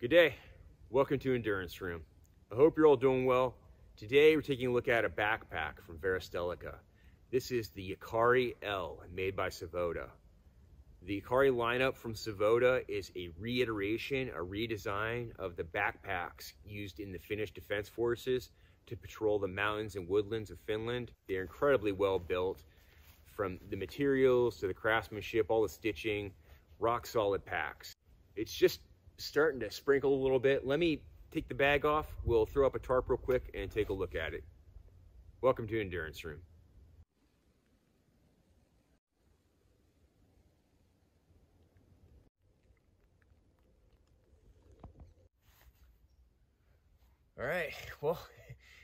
Good day. Welcome to Endurance Room. I hope you're all doing well. Today we're taking a look at a backpack from Varusteleka. This is the Jääkäri L, made by Savotta. The Jääkäri lineup from Savotta is a reiteration, a redesign of the backpacks used in the Finnish Defense Forces to patrol the mountains and woodlands of Finland. They're incredibly well built, from the materials to the craftsmanship, all the stitching, rock solid packs. It's just starting to sprinkle a little bit. Let me take the bag off. We'll throw up a tarp real quick and take a look at it. Welcome to Endurance Room. All right, well,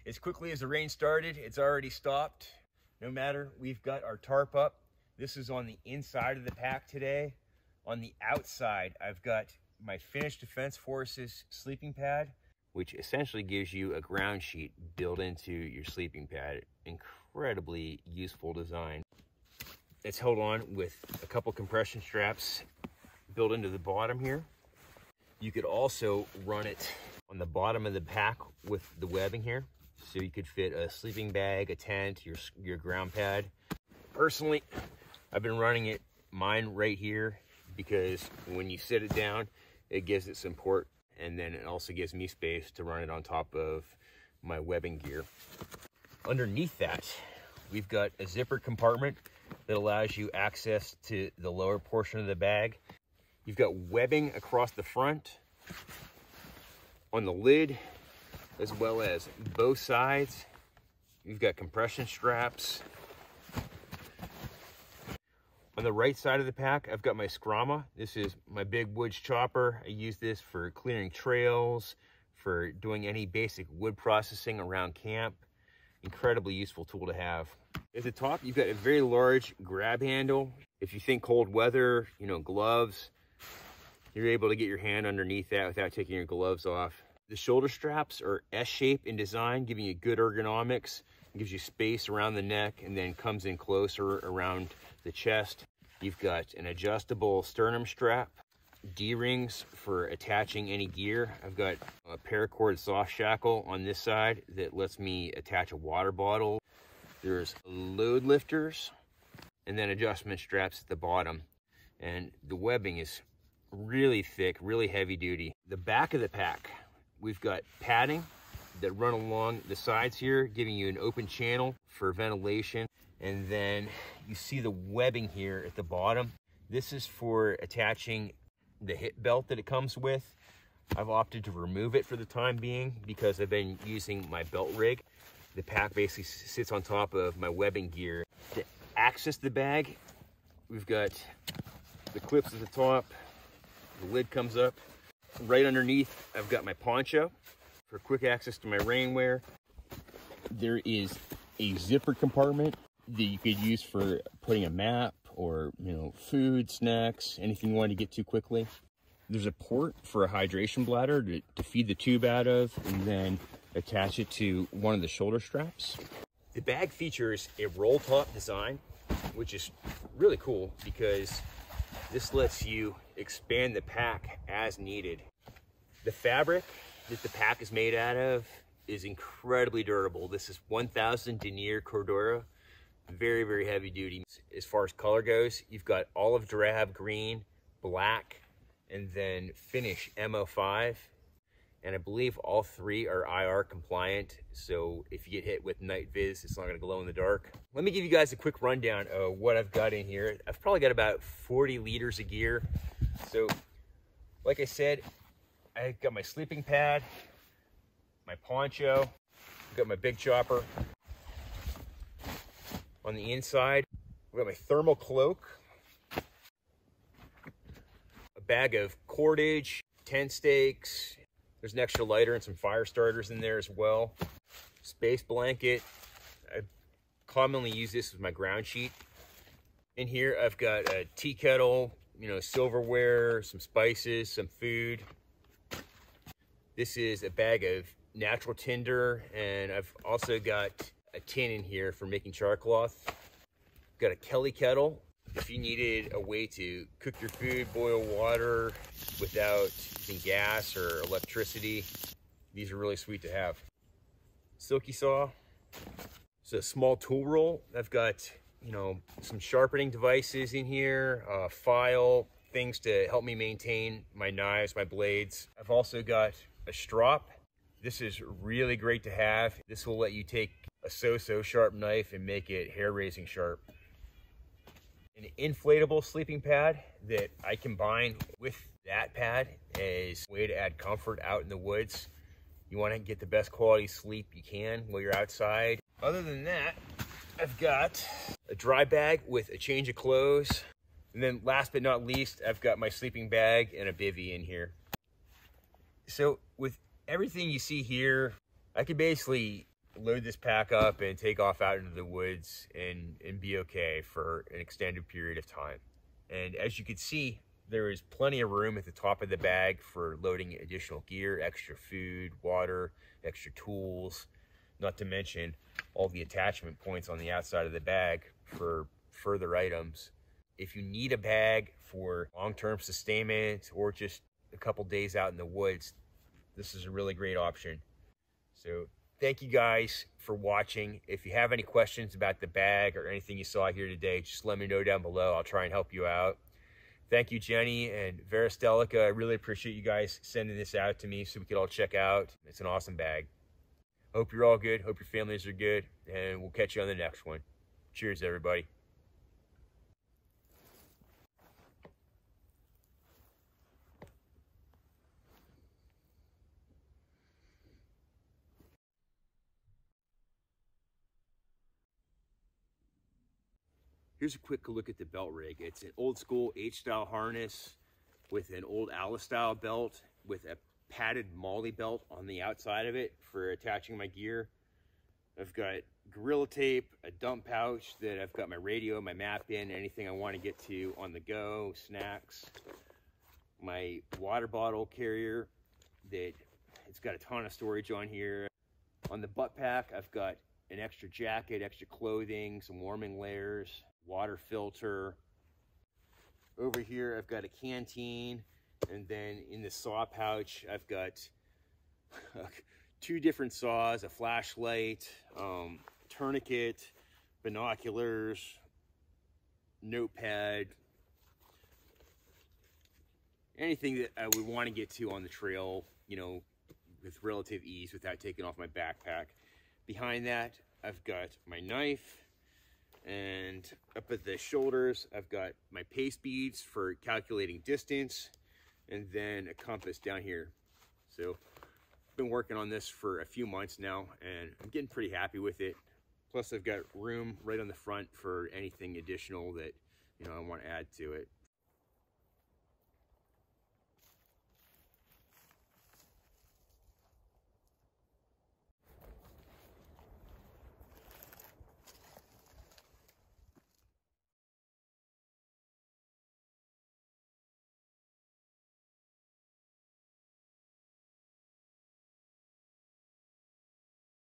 as quickly as the rain started, it's already stopped. No matter, we've got our tarp up. This is on the inside of the pack today. On the outside, I've got my Finnish Defense Forces sleeping pad, which essentially gives you a ground sheet built into your sleeping pad. Incredibly useful design. It's held on with a couple compression straps built into the bottom here. You could also run it on the bottom of the pack with the webbing here. So you could fit a sleeping bag, a tent, your ground pad. Personally, I've been running mine right here because when you sit it down, it gives it support, and then it also gives me space to run it on top of my webbing gear. Underneath that, we've got a zipper compartment that allows you access to the lower portion of the bag. You've got webbing across the front, on the lid, as well as both sides. You've got compression straps. On the right side of the pack, I've got my Scrama. This is my big woods chopper. I use this for clearing trails, for doing any basic wood processing around camp. Incredibly useful tool to have. At the top, you've got a very large grab handle. If you think cold weather, gloves, you're able to get your hand underneath that without taking your gloves off. The shoulder straps are S-shaped in design, giving you good ergonomics. It gives you space around the neck and then comes in closer around the chest. You've got an adjustable sternum strap, D-rings for attaching any gear. I've got a paracord soft shackle on this side that lets me attach a water bottle. There's load lifters and then adjustment straps at the bottom. And the webbing is really thick, really heavy duty. The back of the pack, we've got padding that run along the sides here, giving you an open channel for ventilation. And then you see the webbing here at the bottom. This is for attaching the hip belt that it comes with. I've opted to remove it for the time being because I've been using my belt rig. The pack basically sits on top of my webbing gear. To access the bag, we've got the clips at the top. The lid comes up. Right underneath, I've got my poncho for quick access to my rainwear. There is a zipper compartment that you could use for putting a map or, food, snacks, anything you want to get to quickly. There's a port for a hydration bladder to feed the tube out of and then attach it to one of the shoulder straps. The bag features a roll top design, which is really cool because this lets you expand the pack as needed. The fabric that the pack is made out of is incredibly durable. This is 1000 denier cordura, very, very heavy duty. As far as color goes, you've got olive drab, green, black, and then Finnish MO5. And I believe all three are IR compliant. So if you get hit with night viz, it's not gonna glow in the dark. Let me give you guys a quick rundown of what I've got in here. I've probably got about 40 liters of gear. So like I said, I've got my sleeping pad, my poncho, I've got my big chopper. On the inside, I've got my thermal cloak, a bag of cordage, tent stakes. There's an extra lighter and some fire starters in there as well. Space blanket. I commonly use this as my ground sheet. In here, I've got a tea kettle, silverware, some spices, some food. This is a bag of natural tinder, and I've also got a tin in here for making char cloth. Got a Kelly kettle If you needed a way to cook your food, boil water without using gas or electricity, these are really sweet to have. Silky saw. It's a small tool roll. I've got, you know, some sharpening devices in here, file, things to help me maintain my knives, my blades. I've also got a strop. This is really great to have. This will let you take a so-so sharp knife and make it hair-raising sharp. An inflatable sleeping pad that I combine with that pad as a way to add comfort out in the woods. You want to get the best quality sleep you can while you're outside. Other than that, I've got a dry bag with a change of clothes. And then last but not least, I've got my sleeping bag and a bivvy in here. So with everything you see here, I could basically load this pack up and take off out into the woods and be okay for an extended period of time. And as you can see, there is plenty of room at the top of the bag for loading additional gear, extra food, water, extra tools, not to mention all the attachment points on the outside of the bag for further items. If you need a bag for long-term sustainment or just a couple days out in the woods, this is a really great option. So thank you guys for watching. If you have any questions about the bag or anything you saw here today, just let me know down below. I'll try and help you out. Thank you, Jenny and Varusteleka. I really appreciate you guys sending this out to me so we could all check out. It's an awesome bag. Hope you're all good. Hope your families are good. And we'll catch you on the next one. Cheers, everybody. Here's a quick look at the belt rig. It's an old school H-style harness with an old Alice style belt with a padded molly belt on the outside of it for attaching my gear. I've got Gorilla Tape, a dump pouch that I've got my radio, my map in, anything I want to get to on the go, snacks. My water bottle carrier that it's got a ton of storage on here. On the butt pack, I've got an extra jacket, extra clothing, some warming layers, water filter. Over here I've got a canteen, and then in the saw pouch I've got 2 different saws, a flashlight, tourniquet, binoculars, notepad, anything that I would want to get to on the trail, you know, with relative ease without taking off my backpack. Behind that I've got my knife, and up at the shoulders I've got my pace beads for calculating distance, and then a compass down here. So I've been working on this for a few months now and I'm getting pretty happy with it. Plus I've got room right on the front for anything additional that, you know, I want to add to it.